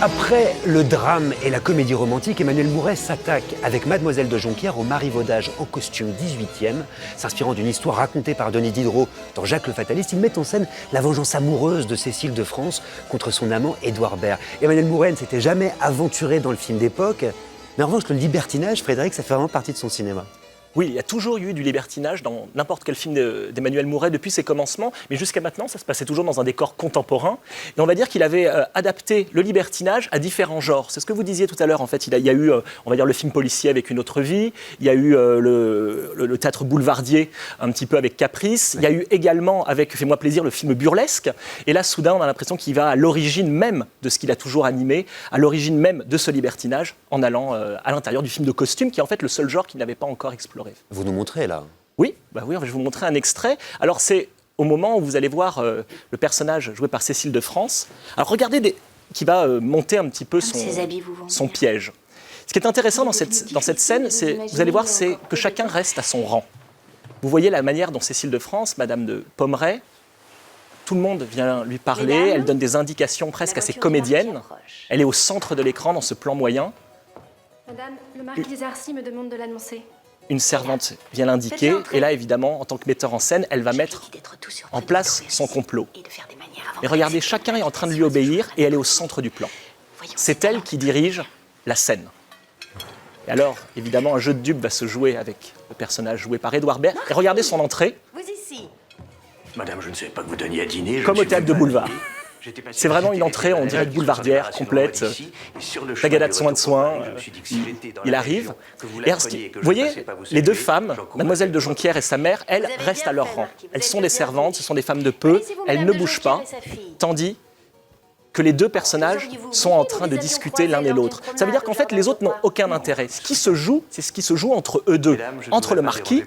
Après le drame et la comédie romantique, Emmanuel Mouret s'attaque avec Mademoiselle de Jonquière au marivaudage en costume 18e. S'inspirant d'une histoire racontée par Denis Diderot dans Jacques le Fataliste, il met en scène la vengeance amoureuse de Cécile de France contre son amant Édouard Baird. Emmanuel Mouret ne s'était jamais aventuré dans le film d'époque, mais en revanche le libertinage, Frédéric, ça fait vraiment partie de son cinéma. Oui, il y a toujours eu du libertinage dans n'importe quel film d'Emmanuel Mouret depuis ses commencements, mais jusqu'à maintenant, ça se passait toujours dans un décor contemporain. Et on va dire qu'il avait adapté le libertinage à différents genres. C'est ce que vous disiez tout à l'heure, en fait. Il y a eu, on va dire, le film policier avec Une autre vie. Il y a eu le théâtre boulevardier, un petit peu avec Caprice. Il y a eu également, avec Fais-moi plaisir, le film burlesque. Et là, soudain, on a l'impression qu'il va à l'origine même de ce qu'il a toujours animé, à l'origine même de ce libertinage, en allant à l'intérieur du film de costume, qui est en fait le seul genre qu'il n'avait pas encore exploré. Vous nous montrez là. Oui, je vais vous montrer un extrait. Alors c'est au moment où vous allez voir le personnage joué par Cécile de France. Alors regardez qui va monter un petit peu son piège. Ce qui est intéressant dans cette scène, vous allez voir, c'est que chacun reste à son rang. Vous voyez la manière dont Cécile de France, Madame de Pommeraye, tout le monde vient lui parler, elle donne des indications presque à ses comédiennes. Elle est au centre de l'écran dans ce plan moyen. Madame, le marquis des Arcis me demande de l'annoncer. Une servante vient l'indiquer, et là, évidemment, en tant que metteur en scène, elle va mettre en place son complot. Mais regardez, chacun est en train de lui obéir, et elle est au centre du plan. C'est elle qui dirige la scène. Et alors, évidemment, un jeu de dupes va se jouer avec le personnage joué par Édouard Baird. Et regardez son entrée. Vous ici. Madame, je ne savais pas que vous donniez à dîner. Comme au théâtre de boulevard. C'est vraiment une entrée, on dirait boulevardière, complète. Tagada de soin de soin, il arrive. Et alors, vous voyez, les deux femmes, Mademoiselle de Jonquière et sa mère, elles restent à leur rang. Elles sont des servantes, ce sont des femmes de peu, elles ne bougent pas, tandis que les deux personnages sont en train de discuter l'un et l'autre. Ça veut dire qu'en fait, les autres n'ont aucun intérêt. Ce qui se joue, c'est ce qui se joue entre eux deux, entre le marquis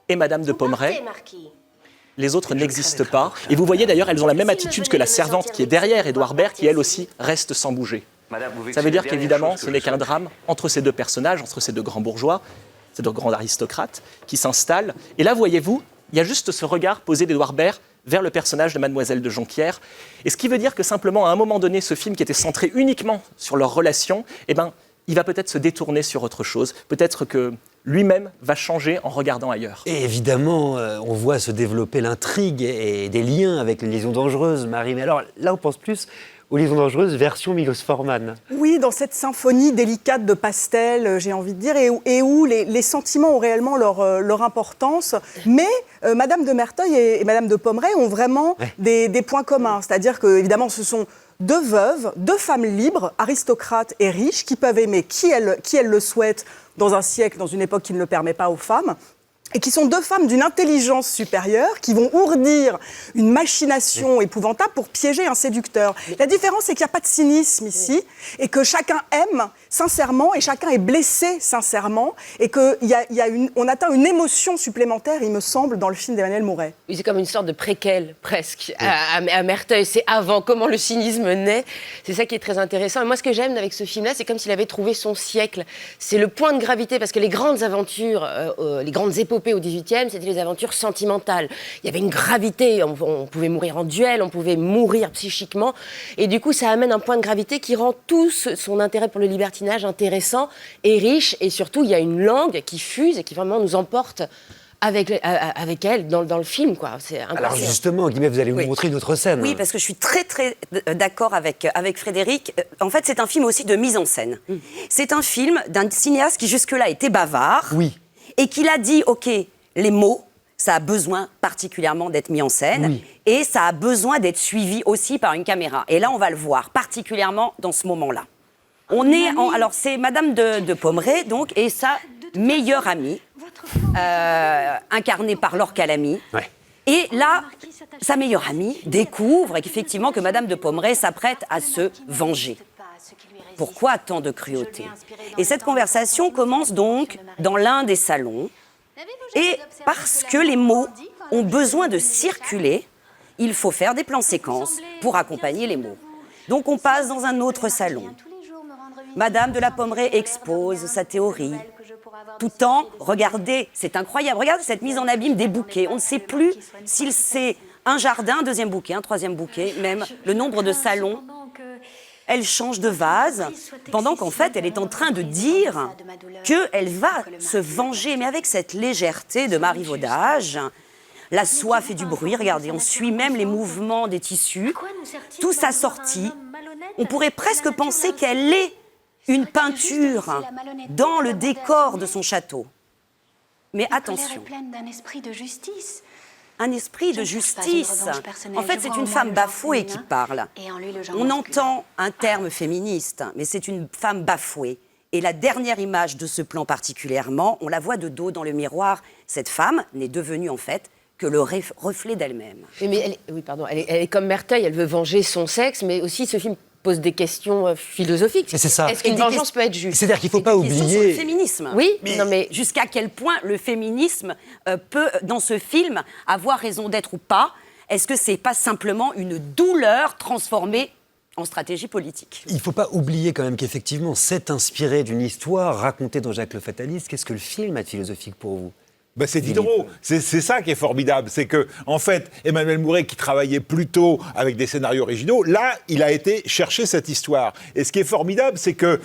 et Madame de Pommeraye. Les autres n'existent pas. Et vous voyez d'ailleurs, elles ont la même attitude que la servante qui est derrière Édouard Baird, qui elle aussi reste sans bouger. Ça veut dire qu'évidemment, ce n'est qu'un drame entre ces deux personnages, entre ces deux grands bourgeois, ces deux grands aristocrates qui s'installent. Et là, voyez-vous, il y a juste ce regard posé d'Édouard Baird vers le personnage de Mademoiselle de Jonquière. Et ce qui veut dire que simplement, à un moment donné, ce film qui était centré uniquement sur leur relation, il va peut-être se détourner sur autre chose. Peut-être que lui-même va changer en regardant ailleurs. Et évidemment, on voit se développer l'intrigue et des liens avec les liaisons dangereuses, Marie. Mais alors là, on pense plus aux liaisons dangereuses version Milos Forman. Oui, dans cette symphonie délicate de pastel, j'ai envie de dire, et où les sentiments ont réellement leur importance. Mais Madame de Merteuil et Madame de Pommeraye ont vraiment des points communs. C'est-à-dire que, évidemment, ce sont deux veuves, deux femmes libres, aristocrates et riches, qui peuvent aimer qui elles le souhaitent dans un siècle, dans une époque qui ne le permet pas aux femmes, et qui sont deux femmes d'une intelligence supérieure, qui vont ourdir une machination épouvantable pour piéger un séducteur. La différence, c'est qu'il n'y a pas de cynisme ici, et que chacun aime sincèrement, et chacun est blessé sincèrement, et qu'on atteint une émotion supplémentaire, il me semble, dans le film d'Emmanuel Mouret. Oui, c'est comme une sorte de préquel, presque, à Merteuil. C'est avant, comment le cynisme naît. C'est ça qui est très intéressant. Et moi, ce que j'aime avec ce film-là, c'est comme s'il avait trouvé son siècle. C'est le point de gravité, parce que les grandes aventures, les grandes épopées au XVIIIe, c'était les aventures sentimentales. Il y avait une gravité, on pouvait mourir en duel, on pouvait mourir psychiquement, et du coup, ça amène un point de gravité qui rend tout son intérêt pour le libertinage intéressant et riche, et surtout, il y a une langue qui fuse et qui vraiment nous emporte avec elle dans le film, quoi. C'est impressionnant. Alors justement, Guillemette, vous allez nous montrer une autre scène. Oui, parce que je suis très très d'accord avec Frédéric. En fait, c'est un film aussi de mise en scène. C'est un film d'un cinéaste qui jusque-là était bavard. Oui. Et qu'il a dit, OK, les mots, ça a besoin particulièrement d'être mis en scène, et ça a besoin d'être suivi aussi par une caméra. Et là, on va le voir, particulièrement dans ce moment-là. Alors, c'est Madame de Pommeraye, donc, et sa meilleure amie, incarnée par Laure Calamy. Ouais. Et là, sa meilleure amie découvre qu'effectivement, que Madame de Pommeraye s'apprête à se venger. Pourquoi tant de cruauté? Et cette conversation commence donc dans l'un des salons. Et parce que les mots ont besoin de circuler, il faut faire des plans séquences pour accompagner les mots. Donc on passe dans un autre salon. Madame de la Pommeraye expose sa théorie. Tout en, regardez, c'est incroyable, regardez cette mise en abîme des bouquets. On ne sait plus s'il c'est un jardin, un deuxième bouquet, un troisième bouquet, même le nombre de salons. Elle change de vase, pendant qu'en fait, elle est en train de dire qu'elle va se venger, mais avec cette légèreté de marivaudage. La soie fait du bruit, regardez, on suit même les mouvements des tissus. Tout s'assortit. On pourrait presque penser qu'elle est une peinture dans le décor de son château. Mais attention. d'un esprit de justice. Un esprit de justice. En fait, c'est une femme bafouée qui parle. On entend un terme féministe, mais c'est une femme bafouée. Et la dernière image de ce plan particulièrement, on la voit de dos dans le miroir. Cette femme n'est devenue en fait que le reflet d'elle-même. Mais elle est comme Merteuil, elle veut venger son sexe, mais aussi ce film pose des questions philosophiques. C'est ça. Est-ce qu'une vengeance peut être juste? C'est-à-dire qu'il ne faut pas oublier... Sur le féminisme. Oui, mais jusqu'à quel point le féminisme peut, dans ce film, avoir raison d'être ou pas? Est-ce que c'est pas simplement une douleur transformée en stratégie politique? Il ne faut pas oublier quand même qu'effectivement, c'est inspiré d'une histoire racontée dans Jacques le Fataliste. Qu'est-ce que le film a de philosophique pour vous? Ben c'est Diderot, c'est ça qui est formidable, c'est que en fait Emmanuel Mouret qui travaillait plutôt avec des scénarios originaux, là il a été chercher cette histoire. Et ce qui est formidable, c'est que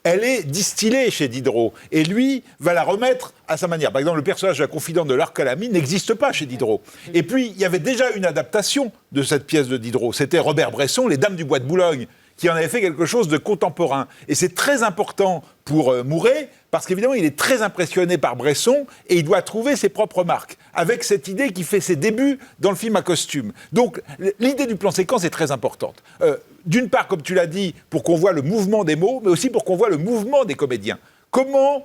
elle est distillée chez Diderot et lui va la remettre à sa manière. Par exemple, le personnage de la confidente de l'Arc-à-la-Mine n'existe pas chez Diderot. Et puis il y avait déjà une adaptation de cette pièce de Diderot. C'était Robert Bresson, Les Dames du Bois de Boulogne, qui en avait fait quelque chose de contemporain. Et c'est très important pour Mouret, parce qu'évidemment, il est très impressionné par Bresson, et il doit trouver ses propres marques, avec cette idée qui fait ses débuts dans le film à costume. Donc, l'idée du plan séquence est très importante. D'une part, comme tu l'as dit, pour qu'on voit le mouvement des mots, mais aussi pour qu'on voit le mouvement des comédiens. Comment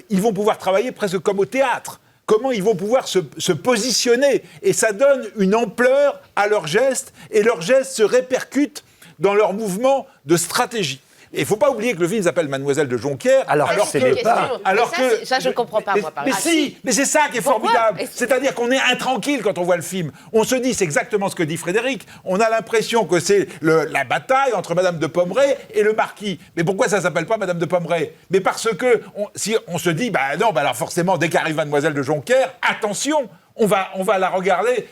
ils vont pouvoir travailler presque comme au théâtre. Comment ils vont pouvoir se positionner. Et ça donne une ampleur à leurs gestes, et leurs gestes se répercutent dans leur mouvement de stratégie. Et il ne faut pas oublier que le film s'appelle Mademoiselle de Jonquière. Alors ça, je ne comprends pas, moi, par exemple. Mais c'est ça qui est Pourquoi? formidable. C'est-à-dire qu'on est intranquille quand on voit le film. On se dit, c'est exactement ce que dit Frédéric, on a l'impression que c'est la bataille entre Madame de Pommeraye et le marquis. Mais pourquoi ça ne s'appelle pas Madame de Pommeraye? Mais parce que si on se dit, alors forcément, dès qu'arrive Mademoiselle de Jonquière, attention, on va la regarder.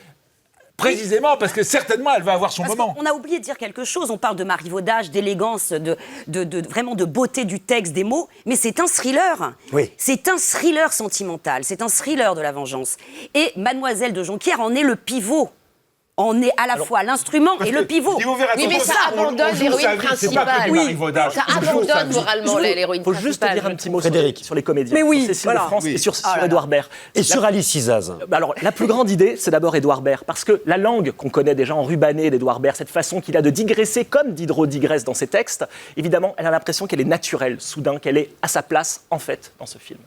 Précisément, parce que certainement, elle va avoir son moment. On a oublié de dire quelque chose. On parle de marivaudage, d'élégance, vraiment de beauté du texte, des mots. Mais c'est un thriller. Oui. C'est un thriller sentimental. C'est un thriller de la vengeance. Et Mademoiselle de Jonquière en est le pivot. On est à la fois l'instrument et le pivot. Oui, mais ça abandonne l'héroïne principale. Ça abandonne moralement l'héroïne principale. Il faut juste dire un petit mot sur les comédiens. Mais oui, sur Cécile de France et sur Édouard Baird. Et sur Alice Isaz. Alors, la plus grande idée, c'est d'abord Édouard Baird, parce que la langue qu'on connaît déjà enrubannée d'Édouard Baird, cette façon qu'il a de digresser comme Diderot digresse dans ses textes, évidemment, elle a l'impression qu'elle est naturelle, soudain, qu'elle est à sa place, en fait, dans ce film.